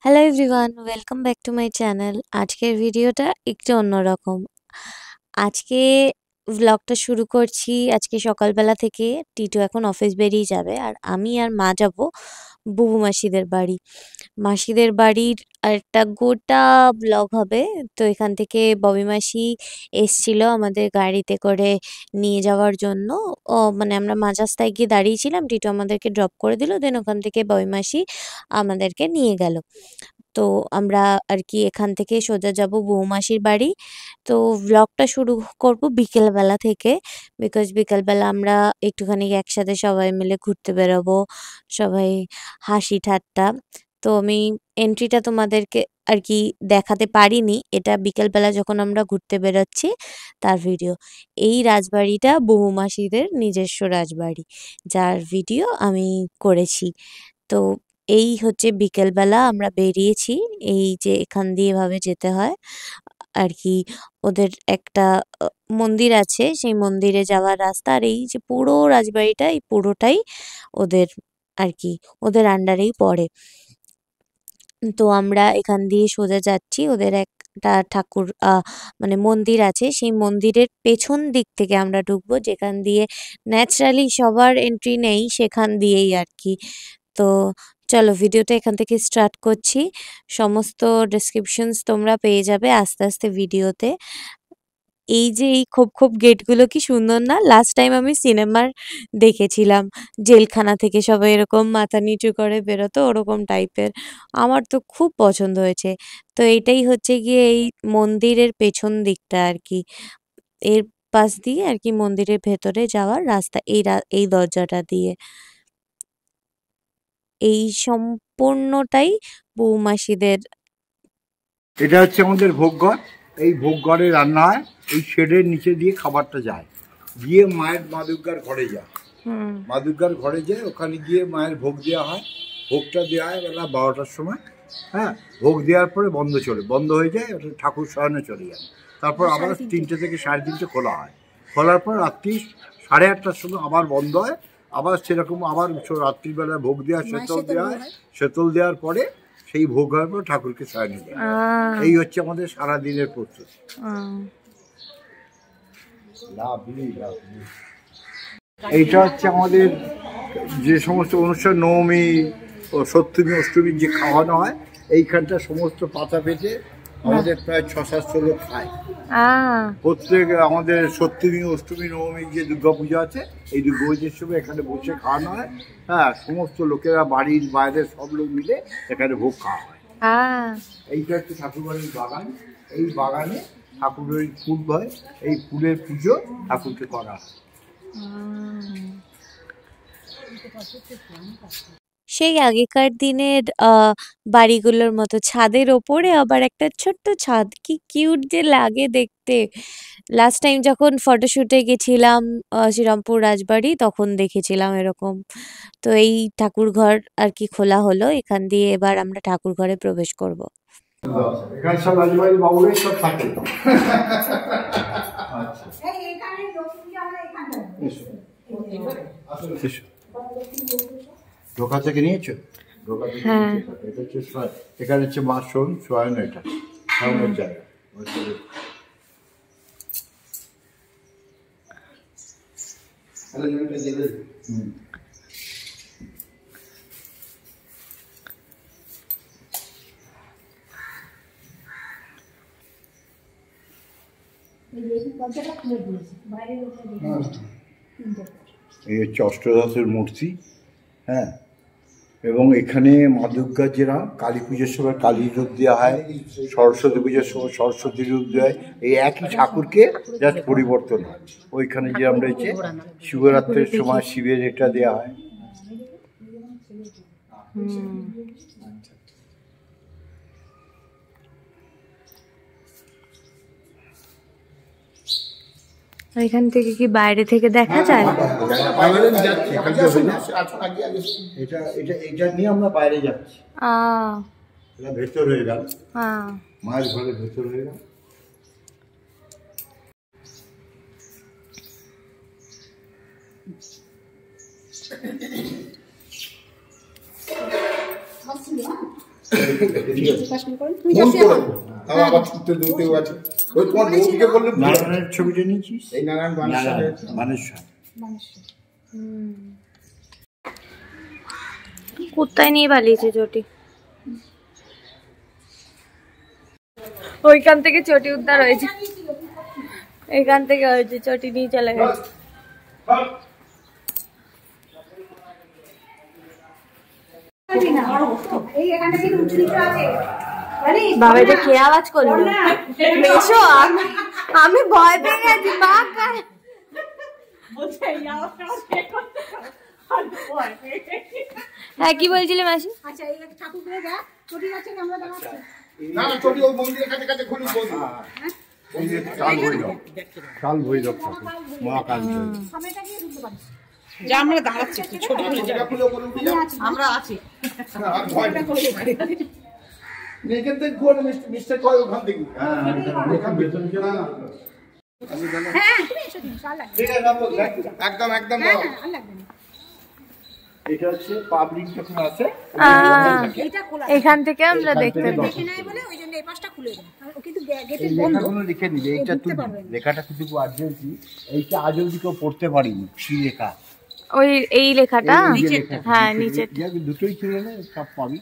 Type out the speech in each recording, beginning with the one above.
Hello everyone, welcome back to my channel. আজকের ভিডিওটা একটু অন্যরকম। আজকে ভ্লগটা শুরু করছি আজকে সকালবেলা থেকে। টিটু এখন অফিস বেরিয়ে যাবে আর আমি আর মা যাব বুবু মাসিদের বাড়ি। মাসিদের বাড়ির একটা গোটা ব্লগ হবে। তো এখান থেকে ববি মাসি এসছিল আমাদের গাড়িতে করে নিয়ে যাওয়ার জন্য। মানে আমরা মাঝ রাস্তায় গিয়ে দাঁড়িয়েছিলাম, টিটু আমাদেরকে ড্রপ করে দিল, দেন ওখান থেকে ববি মাসি আমাদেরকে নিয়ে গেল। তো আমরা আর কি এখান থেকে সোজা যাব বৌমাসির বাড়ি। তো ভ্লগটা শুরু করব বিকেলবেলা থেকে, বিকজ বিকেলবেলা আমরা একটুখানি একসাথে সবাই মিলে ঘুরতে বেরোবো, সবাই হাসি ঠাট্টা। তো আমি এন্ট্রিটা তোমাদেরকে আর কি দেখাতে পারিনি, এটা বিকেলবেলা যখন আমরা ঘুরতে বেরোচ্ছি তার ভিডিও। এই রাজবাড়িটা বৌমাসিদের নিজস্ব রাজবাড়ি, যার ভিডিও আমি করেছি। তো এই হচ্ছে বিকেলবেলা আমরা বেরিয়েছি, এই যে এখান দিয়ে এভাবে যেতে হয় আর কি। ওদের একটা মন্দির আছে, সেই মন্দিরে যাওয়ার রাস্তা। আর এই যে পুরো রাজবাড়িটা, এই পুরোটাই ওদের আর কি, ওদের আন্ডারেই পড়ে। তো আমরা এখান দিয়ে সোজা যাচ্ছি। ওদের একটা ঠাকুর মানে মন্দির আছে, সেই মন্দিরের পেছন দিক থেকে আমরা ঢুকবো, যেখান দিয়ে ন্যাচারালি সবার এন্ট্রি নেই, সেখান দিয়েই আর কি। তো চলো ভিডিওটা এখান থেকে স্টার্ট করছি। সমস্ত ডেসক্রিপশনস তোমরা পেয়ে যাবে আস্তে আস্তে ভিডিওতে। এই যে এই খোপ খোপ গেটগুলো কি সুন্দর না? লাস্ট টাইম আমি সিনেমার দেখেছিলাম, জেলখানা থেকে সবাই এরকম মাথা নিচু করে বেরোতো, ওরকম টাইপের। আমার তো খুব পছন্দ হয়েছে। তো এইটাই হচ্ছে গিয়ে এই মন্দিরের পেছন দিকটা আর কি। এর পাশ দিয়ে আর কি মন্দিরের ভেতরে যাওয়ার রাস্তা, এই দরজাটা দিয়ে। এই সম্পূর্ণটাই বৌমাসিদের। এটা হচ্ছে আমাদের ভোগঘর। এই ভোগঘরে রান্না হয়, এই শেডের নিচে দিয়ে খাবারটা যায়, গিয়ে মায়ের মা দুর্গার ঘরে যায়। মা দুর্গার ঘরে যায়, ওখানে গিয়ে মায়ের ভোগ দেওয়া হয়। ভোগটা দেওয়া হয় বেলা 12টার সময়। হ্যাঁ, ভোগ দেওয়ার পরে বন্ধ হয়ে যায়, ওটা ঠাকুর শয়নে চলে যায়। তারপর আবার 3টে থেকে 3:30 খোলা হয়। খোলার পর রাত্রি 8:30টার সময় আবার বন্ধ হয়। আবার সেরকম আবার রাত্রিবেলা ভোগ দেওয়া, শেতল দেওয়া হয়। শেতল দেওয়ার পরে সেই ভোগ হওয়ার পর ঠাকুরকে শয়নে দেওয়া হয়। এই হচ্ছে আমাদের সারাদিনের প্রস্তুতি। এইটা হচ্ছে আমাদের যে সমস্ত অনুষ্ঠান, নবমী ও সপ্তমী অষ্টমী যে খাওয়ানো হয়, এইখানটা সমস্ত পাতা পেতে আমাদের প্রায় 600-700 লোক খায়। প্রত্যেক আমাদের সপ্তমী অষ্টমী নবমী যে দুর্গাপূজা আছে, এই দুর্গাপূজার সময় এখানে বসে খাওয়ানো হয়। হ্যাঁ, সমস্ত লোকেরা বাড়ির বাইরের সব লোক মিলে এখানে ভোগ খাওয়া হয়। এইটা হচ্ছে ঠাকুরবাড়ির বাগান। এই বাগানে ঠাকুরের ফুল হয়, এই ফুলের পুজো ঠাকুরকে করা হয়। সেই আগেকার দিনের বাড়িগুলোর মতো ছাদের ওপরে আবার একটা ছোট্ট ছাদ, কি কিউট যে লাগে দেখতে। লাস্ট টাইম যখন ফটোশুটে গেছিলাম শ্রীরামপুর রাজবাড়ি, তখন দেখেছিলাম এরকম। তো এই ঠাকুর ঘর আর কি খোলা হলো, এখান দিয়ে এবার আমরা ঠাকুর ঘরে প্রবেশ করব। এখানে সব রাজবাড়ির বাবুরাই সব থাকে। ঢোকা থেকে নিয়েছো? হ্যাঁ। এটা হচ্ছে এখানে হচ্ছে মা শোয়ানো, এটা শোয়ানোর জায়গা। এই হচ্ছে অষ্টদশের মূর্তি। হ্যাঁ, এবং এখানে মা দুর্গার যেরকম কালী পুজোর সময় কালী রূপ দেওয়া হয়, সরস্বতী পুজোর সময় সরস্বতী রূপ দেওয়া হয়, এই একই ঠাকুরকে জাস্ট পরিবর্তন হয়। ওইখানে যেরকম রয়েছে শিবরাত্রির সময় শিবের এটা দেওয়া হয়। এখান থেকে কি বাইরে থেকে দেখা যায়? এটা নিয়ে আমরা বাইরে যাচ্ছি। এটা ভেতর হয়ে গেল, মায়ের ঘরের ভেতর হয়ে গেল। নারায়ণের ছবিটা নিয়েছিস? এই নারায়ণ বানেশ্বর। কোথায় নিয়ে পালিয়েছে চটি? ওইখান থেকে চটি উদ্ধার হয়েছে, এখান থেকে হয়েছে, চটি নিয়ে চলে গেছে। বাবা এটা কে আওয়াজ করলো? মেশো, আমি ভয় পেয়ে গেছি। হ্যাঁ কি বলছিলে মাসি? কাল ভৈরব ঠাকুর, মহাকাল ভৈরব। আমরা দাঁড়াচ্ছি, আমরা আছি। একদম একদম। এটা হচ্ছে পাবলিক যখন আছে এখান থেকে আমরা দেখতে পাই। লিখে নিবে এইটা, তুই লেখাটা কিন্তু আর্জেন্টি, এইটা আজ অব্দি কেউ পড়তে পারিনি। কি লেখা? ওই এই লেখাটা, হ্যাঁ নিচে দুটোই ছিল না, সব পাবি।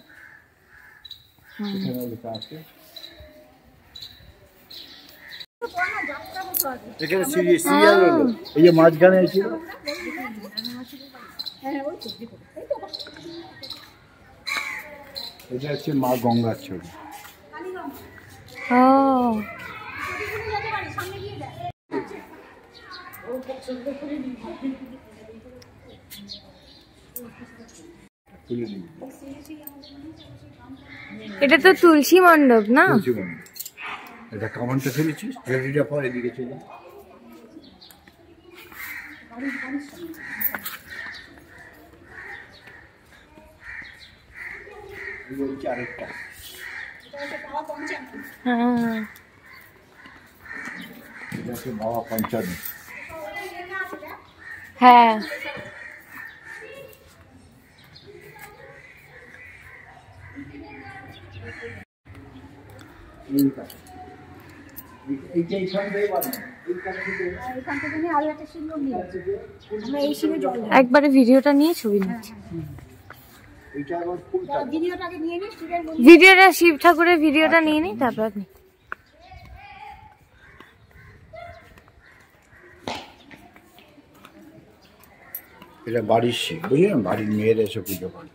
লেখা আছে এখানে সিরিয়াল হলো, এই যে মাঝখানে ছিল। এটা হচ্ছে মা গঙ্গার ছবি। এটা তো তুলসী মণ্ডপ না? এটা কামানটা ফেলেছিস, রেডিটা পর এদিকে চলে। আরেকটা বাবা পঞ্চান্ন। হ্যাঁ একবারে ভিডিওটা নিয়ে ছবি নিচ্ছি। ভিডিওটা শিব ঠাকুরের ভিডিওটা নিয়ে নিই, তারপর আপনি। এটা বাড়ির শিব, বুঝলেন? বাড়ির মেয়েরা এসে পুজো করে।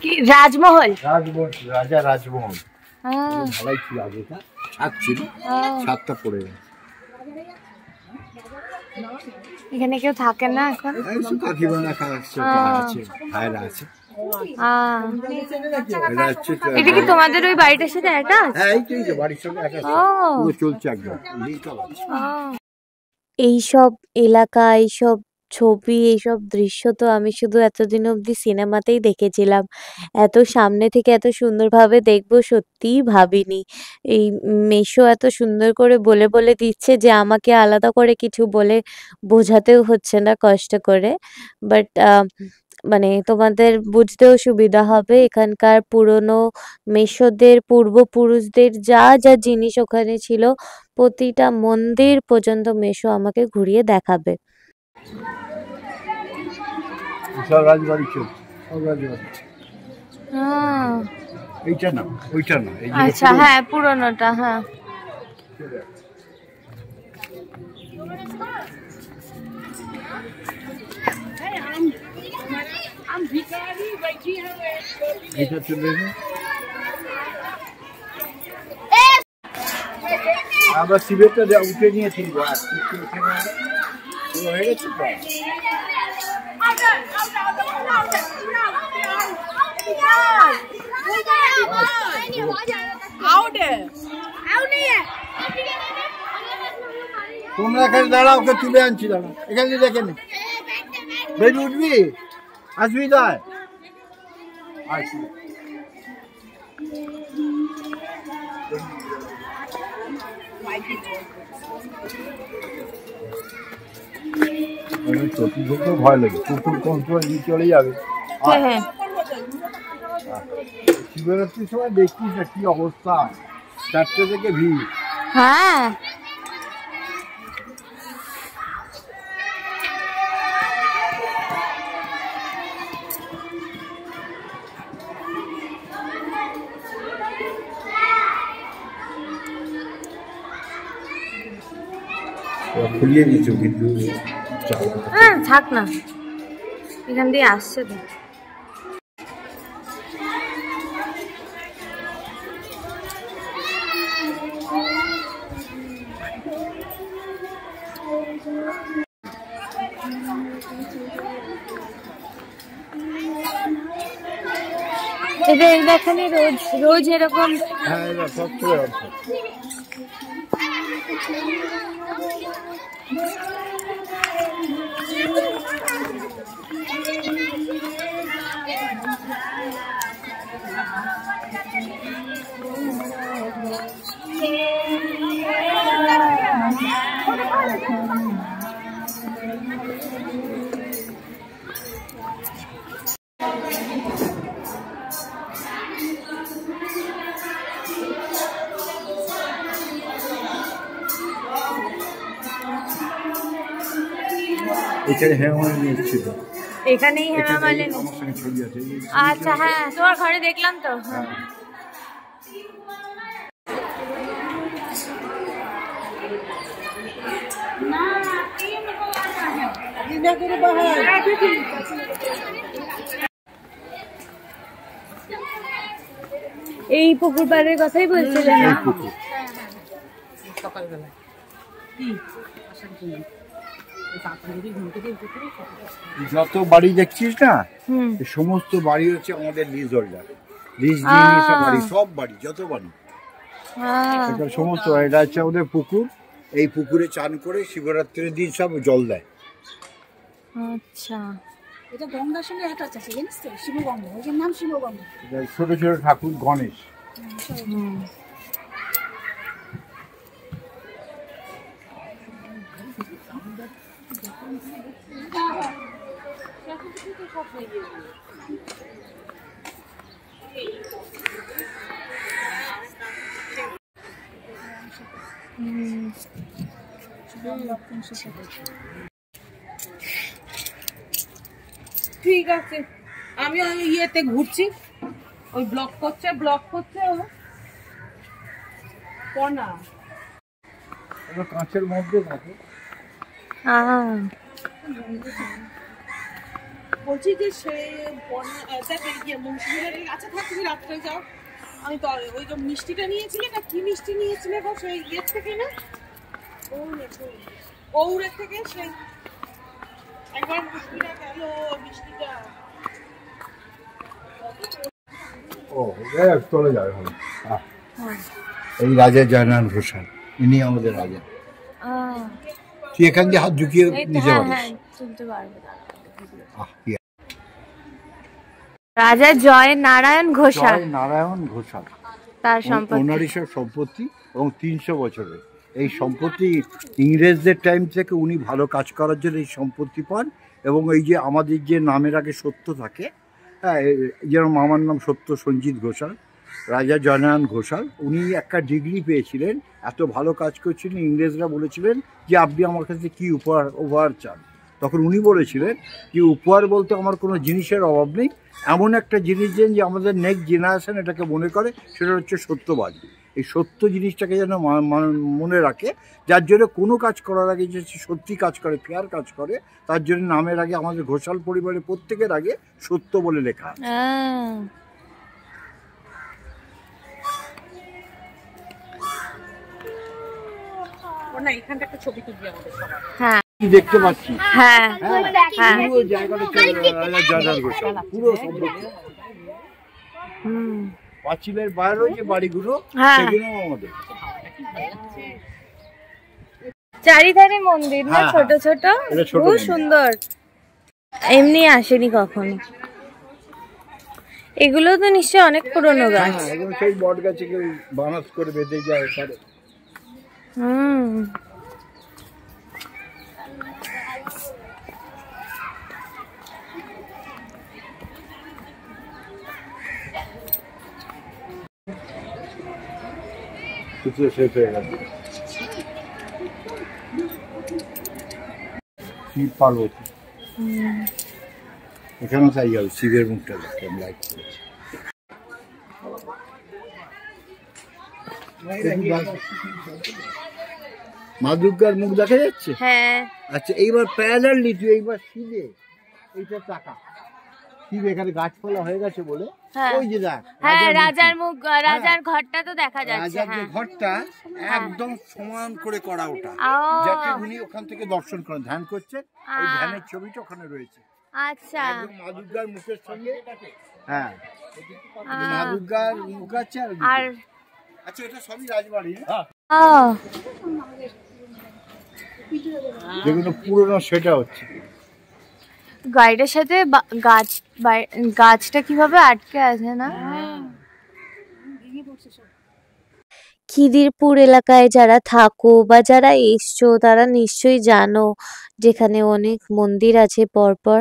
কি রাজমহল? রাজমহল, রাজা রাজমহল ঢালাই ছিল আগে, ছাদ ছিল, ছাদটা পড়ে গেছে। এখানে কেউ থাকে না এখন? কাকিমারা আছে, ভাইরা আছে। এটা কি তোমাদের ওই বাড়িটার সাথে অ্যাটাচ? হ্যাঁ এইটাই তো বাড়ির সঙ্গে অ্যাটাচ, চলছে একদম। এইসব এলাকা, এইসব ছবি, এইসব দৃশ্য তো আমি শুধু এতদিন অবধি সিনেমাতেই দেখেছিলাম। এত সামনে থেকে এত সুন্দরভাবে দেখবো সত্যিই ভাবিনি। এই মেশো এত সুন্দর করে বলে বলে দিচ্ছে যে আমাকে আলাদা করে কিছু বলে বোঝাতেও হচ্ছে না কষ্ট করে। বাট মানে তোমাদের বুঝতেও সুবিধা হবে, এখানকার পুরনো মেশোদের পূর্বপুরুষদের যা যা জিনিস ওখানে ছিল প্রতিটা মন্দির পর্যন্ত মেশো আমাকে ঘুরিয়ে দেখাবে। এইটা না, ওইটা না। আচ্ছা হ্যাঁ পুরনোটা, হ্যাঁ এইটা চলে আমরা শিবেরটা উঠে নিয়েছি। হয়ে গেছে তো। তোমরা এখানে দাঁড়াও, ওকে তুলে আনছি, দাঁড়া এখানে দেখে নি। বেরিয়ে উঠবি, আসবি তাই আসবি। তো ভয় লাগে, কুকুর কন্ট্রোল দিয়ে চলে যাবে। হ্যাঁ শিবরাত্রির সময় দেখছিস না কি অবস্থা, 4টে থেকে ভিড়। হ্যাঁ খুলিয়ে দিচ্ছ কিন্তু হ্যাঁ থাক না, এখান দিয়ে আসছে তো। এদের এখানে রোজ রোজ এরকম। হ্যাঁ সব চলে আসছে। এখানে হেমামালিনী এসেছিল, এখানেই হেমামালিনী। আমার সঙ্গে ছবি আছে। আচ্ছা হ্যাঁ, তোমার ঘরে দেখলাম তো। এই পুকুর পাড়ের কথাই বলছিলেন না? সকালবেলা যত বাড়ি দেখছিস না, সমস্ত বাড়ি হচ্ছে আমাদের লিজ হোল্ডার, লিজ দিয়ে নিয়েছে বাড়ি, সব বাড়ি যত বাড়ি সমস্ত। এটা হচ্ছে আমাদের পুকুর, এই পুকুরে চান করে শিবরাত্রির দিন সব জল দেয়। আচ্ছা, এটা গঙ্গার সঙ্গে অ্যাটাচ আছে, জানিস তো? শিবগঙ্গা, ওই নাম শিবগঙ্গা। ছোট ছোট ঠাকুর গণেশ। ঠিক আছে, আমি ওই ইয়েতে ঘুরছি, ওই ব্লক করছে কনা কাঁচের মধ্যে থাকে। বলছি যে সে মুন্সিপালের কাছে থাকছি, রাত্রে যাও। আমি তো ওই যে মিষ্টিটা নিয়েছিলে না, কি মিষ্টি নিয়েছিলে গো সেই ইয়ের থেকে না, গৌড়ের থেকে, সেই একবার মিষ্টিটা গেল, মিষ্টিটা চলে যাবে। এই রাজা জয়নারায়ণ ঘোষাল, ইনি আমাদের রাজা। তুই এখান দিয়ে হাত ঢুকিয়ে নিতে পারিস। রাজা জয় নারায়ণ ঘোষাল, নারায়ণ ঘোষাল তার সম্পত্তি, ওনারই সব সম্পত্তি, এবং 300 বছরের এই সম্পত্তি। ইংরেজদের টাইম থেকে উনি ভালো কাজ করার জন্য এই সম্পত্তি পান। এবং এই যে আমাদের যে নামের আগে সত্য থাকে, হ্যাঁ, যেরকম আমার নাম সত্য সঞ্জিত ঘোষাল, রাজা জয়নারায়ণ ঘোষাল উনি একটা ডিগ্রি পেয়েছিলেন, এত ভালো কাজ করছিলেন। ইংরেজরা বলেছিলেন যে আপনি আমার কাছে কী উপহার চান, তখন উনি বলেছিলেন যে উপহার বলতে আমার কোনো জিনিসের অভাব নেই, এমন একটা জিনিস দেন যে আমাদের নেক্সট জেনারেশন এটাকে মনে করে, সেটা হচ্ছে সত্যবাদী। এই সত্য জিনিসটাকে যেন মনে রাখে, যার জন্য কোনো কাজ করার আগে যে সত্যি কাজ করে, ফেয়ার কাজ করে, তার জন্য নামের আগে আমাদের ঘোষাল পরিবারের প্রত্যেকের আগে সত্য বলে লেখা। হ্যাঁ দেখতে পাচ্ছি, হ্যাঁ পুরো জায়গাটা জয়নারায়ণ ঘোষাল পুরো সম্পত্তি। পাঁচিলের বাইরেও যে বাড়িগুলো, সেগুলো আমাদের। চারিধারে মন্দির না, ছোট ছোট, খুব সুন্দর। এমনি আসেনি কখনো। এগুলো তো নিশ্চয়ই অনেক পুরনো গাছ। সেই বট গাছে বানাস করে বেঁধে যায়। খুচরো শেষ হয়ে গেছে। শিব পার্বতী এখানেও তাই যাবে, শিবের মুখটা দেখতে আমি লাইক করেছি। মা দুর্গার মুখ দেখা যাচ্ছে। হ্যাঁ আচ্ছা এইবার প্যারালালি তুই এইবার শিবে এইটা টাকা শিব এখানে গাছপালা হয়ে গেছে বলে ওই যে দেখ হ্যাঁ রাজার মুখ, রাজার ঘরটা তো দেখা যাচ্ছে। রাজার যে ঘরটা একদম সমান করে করা ওটা, যাতে উনি ওখান থেকে দর্শন করেন, ধ্যান করছে, ওই ধ্যানের ছবিটা ওখানে রয়েছে। আচ্ছা একদম মা দুর্গার মুখের সঙ্গে। হ্যাঁ মা দুর্গার মুখ আছে আর আচ্ছা এটা সবই রাজবাড়ি, যেগুলো পুরোনো সেটা হচ্ছে। গাড়িটার সাথে গাছটা কিভাবে আটকে আছে না? খিদিরপুর এলাকায় যারা থাকো বা যারা এসছো তারা নিশ্চয়ই জানো, যেখানে অনেক মন্দির আছে পরপর।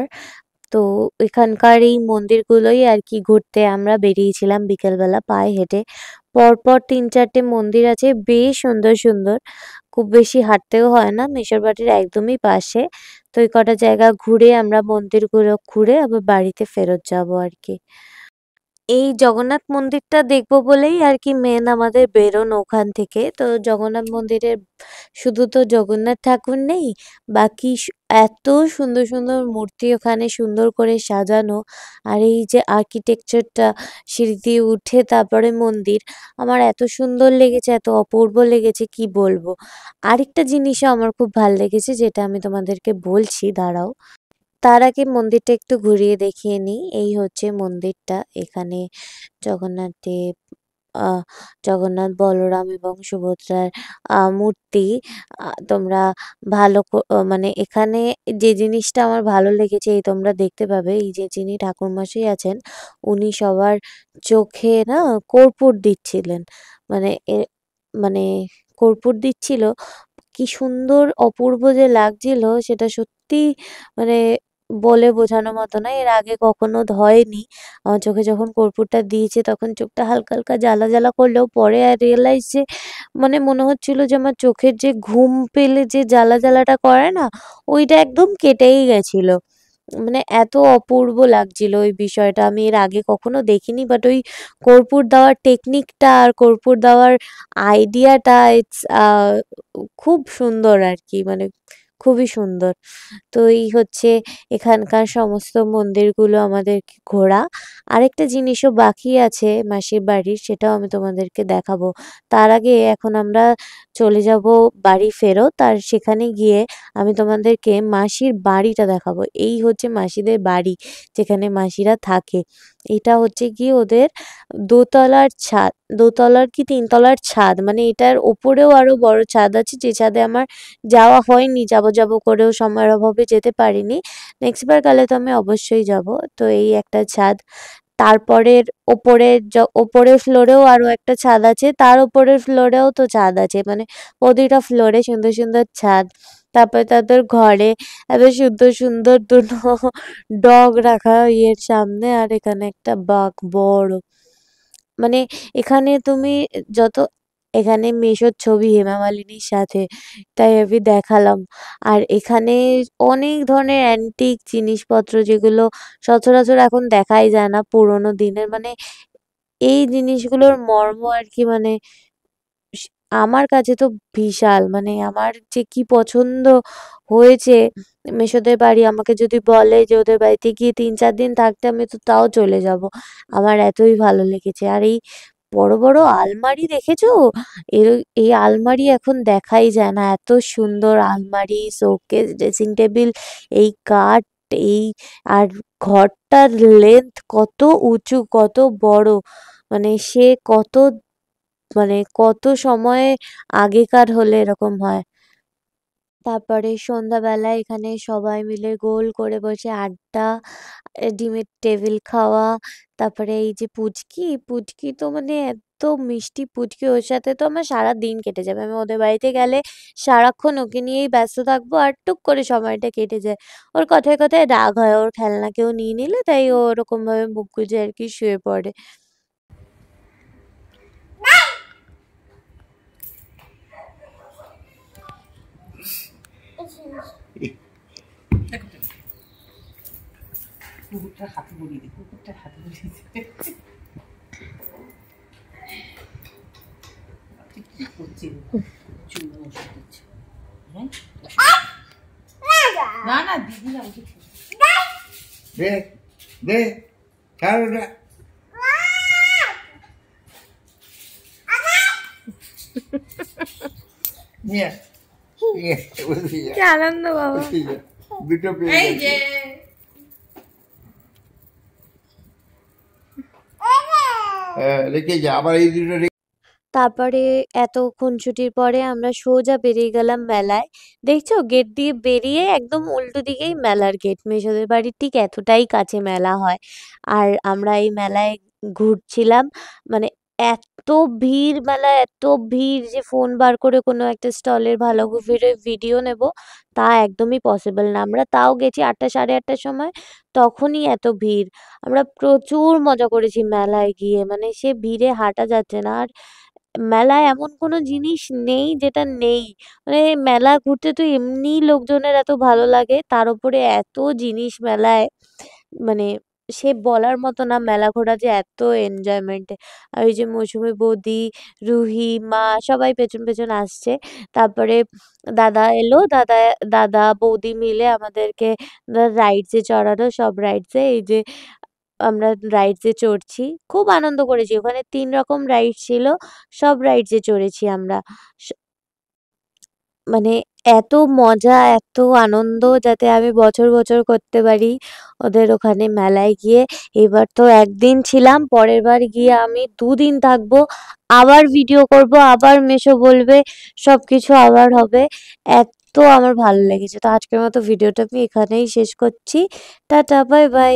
তো এখানকার এই মন্দিরগুলোই আর কি ঘুরতে আমরা বেরিয়েছিলাম বিকেলবেলা পায়ে হেঁটে। পরপর ৩-৪টে মন্দির আছে, বেশ সুন্দর সুন্দর, খুব বেশি হাঁটতেও হয় না, মেশরবাটির একদমই পাশে। তো এই কটা জায়গা ঘুরে আমরা মন্দিরগুলো ঘুরে আবার বাড়িতে ফেরত যাবো আর কি। এই জগন্নাথ মন্দিরটা দেখবো বলেই আর কি মেন আমাদের বেরোনো ওখান থেকে। তো জগন্নাথ মন্দিরের শুধু তো জগন্নাথ ঠাকুর নেই, বাকি এত সুন্দর সুন্দর মূর্তি ওখানে সুন্দর করে সাজানো। আর এই যে আর্কিটেকচারটা, সিঁড়ি দিয়ে উঠে তারপরে মন্দির, আমার এত সুন্দর লেগেছে, এত অপূর্ব লেগেছে কি বলবো। আরেকটা জিনিসও আমার খুব ভাল লেগেছে, যেটা আমি তোমাদেরকে বলছি, দাঁড়াও। তার আগে মন্দিরটা একটু ঘুরিয়ে দেখিয়ে নিই। এই হচ্ছে মন্দিরটা, এখানে জগন্নাথ দেব, জগন্নাথ, বলরাম এবং সুভদ্রার মূর্তি। তোমরা মানে এখানে যে জিনিসটা আমার ভালো লেগেছে, এই তোমরা দেখতে পাবে, এই যে যিনি ঠাকুরমশাই আছেন উনি সবার চোখে না কর্পূর দিচ্ছিলেন, মানে মানে কর্পূর দিচ্ছিল। কি সুন্দর অপূর্ব যে লাগছিল সেটা সত্যি, মানে বলে বোঝানোর মতো না। এর আগে কখনো হয়নি আমার চোখে, যখন কর্পূরটা দিয়েছে তখন চোখটা হালকা হালকা জ্বালা জ্বালা করলেও পরে আর রিয়েলাইজ যে, মানে মনে হচ্ছিল যে আমার চোখের যে ঘুম পেলে যে জ্বালা জ্বালাটা করে না, ওইটা একদম কেটেই গেছিল। মানে এত অপূর্ব লাগছিল ওই বিষয়টা, আমি এর আগে কখনো দেখিনি। বাট ওই কর্পূর দেওয়ার টেকনিকটা আর কর্পূর দেওয়ার আইডিয়াটা, ইটস খুব সুন্দর আর কি, মানে খুবই সুন্দর। তো এই হচ্ছে এখানকার সমস্ত মন্দিরগুলো আমাদের ঘোরা। আরেকটা জিনিসও বাকি আছে মাসির বাড়ির, সেটাও আমি তোমাদেরকে দেখাবো। তার আগে এখন আমরা চলে যাব বাড়ি ফেরত, আর সেখানে গিয়ে আমি তোমাদেরকে মাসির বাড়িটা দেখাবো। এই হচ্ছে মাসিদের বাড়ি, যেখানে মাসিরা থাকে। এটা হচ্ছে কি ওদের দোতলার ছাদ, দোতলার কি ৩ তলার ছাদ, মানে এটার ওপরেও আরো বড় ছাদ আছে, যে ছাদে আমার যাওয়া হয়নি, যাব করেও সময়ের অভাবে যেতে পারিনি। নেক্সট বার গেলে তো আমি অবশ্যই যাব। তো এই একটা ছাদ, তারপরের ওপরের ফ্লোরেও আরো একটা ছাদ আছে, তার ওপরের ফ্লোরেও তো ছাদ আছে, মানে প্রতিটা ফ্লোরে সুন্দর সুন্দর ছাদ। তারপরে তাদের ঘরে এত সুন্দর সুন্দর দুটো ডগ রাখা ইয়ের সামনে, আর এখানে একটা বাঘ বড়। মানে এখানে তুমি যত, এখানে মেশোর ছবি হেমা মালিনীর সাথে, তাই আমি দেখালাম। আর এখানে অনেক ধরনের অ্যান্টিক জিনিসপত্র, যেগুলো সচরাচর এখন দেখাই যায় না, পুরোনো দিনের, মানে এই জিনিসগুলোর মর্ম আর কি, মানে স- আমার কাছে তো বিশাল, মানে আমার যে কি পছন্দ হয়েছে। মেসোদের বাড়ি, আমাকে যদি বলে যে ওদের বাড়িতে গিয়ে ৩-৪ দিন থাকতে, আমি তো তাও চলে যাব, আমার এতই ভালো লেগেছে। আর এই বড় বড় আলমারি দেখেছো? এর এই আলমারি এখন দেখাই যায় না, এত সুন্দর আলমারি, শোকেস, ড্রেসিং টেবিল, এই কাঠ, এই আর ঘরটার লেন্থ কত উঁচু, কত বড়, মানে সে কত, মানে কত সময় আগেকার হলে এরকম হয়। তারপরে সন্ধ্যাবেলায় এখানে সবাই মিলে গোল করে বসে আড্ডা, ডিমের টেবিল খাওয়া। তারপরে এই যে পুচকি, পুচকি তো মানে এত মিষ্টি পুচকি, ওর সাথে তো আমার সারাদিন কেটে যাবে। আমি ওদের বাড়িতে গেলে সারাক্ষণ ওকে নিয়েই ব্যস্ত থাকবো, আর টুক করে সময়টা কেটে যায়। ওর কথায় কথায় রাগ হয়, ওর খেলনা কেউ নিয়ে নিলে, তাই ও ওরকম ভাবে মুখ গুজে আর কি শুয়ে পড়ে। দেখো তো, কুকুরটার হাতে বলিয়ে দিই, কুকুরটার হাতে বলিয়ে দিই। কি করছে? চুল ওষুধ দিচ্ছে। হ্যাঁ? না না দিদি না, ওষুধ দে দে ছাড় ওটা। নিয়ে নিয়ে বসে যা, কি আনন্দ বাবা। বসে যা। দুটো পেয়ে এই গেছে। যে হ্যাঁ, রেখে যা, আবার এই দুটো রেখে। তারপরে এত খুনসুটির পরে আমরা সোজা বেরিয়ে গেলাম মেলায়। দেখছো গেট দিয়ে বেরিয়ে একদম উল্টো দিকেই মেলার গেট। মেসোদের বাড়ির ঠিক এতটাই কাছে মেলা হয়। আর আমরা এই মেলায় ঘুরছিলাম, মানে এত ভিড়, মেলায় এত ভিড় যে ফোন বার করে কোনো একটা স্টলের ভালো করে ভিডিও নেব তা একদমই পসিবল না। আমরা তাও গেছি 8টা সাড়ে 8টার সময়, তখনই এত ভিড়। আমরা প্রচুর মজা করেছি মেলায় গিয়ে, মানে সে ভিড়ে হাঁটা যাচ্ছে না। আর মেলায় এমন কোনো জিনিস নেই যেটা নেই। মানে মেলা ঘুরতে তো এমনিই লোকজনের এত ভালো লাগে, তার উপরে এত জিনিস মেলায়, মানে সে বলার মতো না মেলা ঘোরা যে এত এনজয়মেন্ট। আর ওই যে মৌসুমী বৌদি, রুহি, মা সবাই পেছন পেছন আসছে। তারপরে দাদা এলো, দাদা বৌদি মিলে আমাদেরকে রাইডসে চড়ালো, সব রাইডসে। এই যে আমরা রাইডসে চড়ছি, খুব আনন্দ করেছি। ওখানে 3 রকম রাইড ছিল, সব রাইডসে চড়েছি আমরা। স মানে এত মজা, এত আনন্দ যাতে আমি বছর, বছর করতে পারি ওদের ওখানে মেলায় গিয়ে। এবার তো 1 দিন ছিলাম, পরের বার গিয়ে আমি 2 দিন থাকবো। আবার ভিডিও করব, আবার মেসো বলবে, সবকিছু আবার হবে। এত আমার ভালো লেগেছে। তো আজকের মতো ভিডিওটা আমি এখানেই শেষ করছি। Tata, bye bye.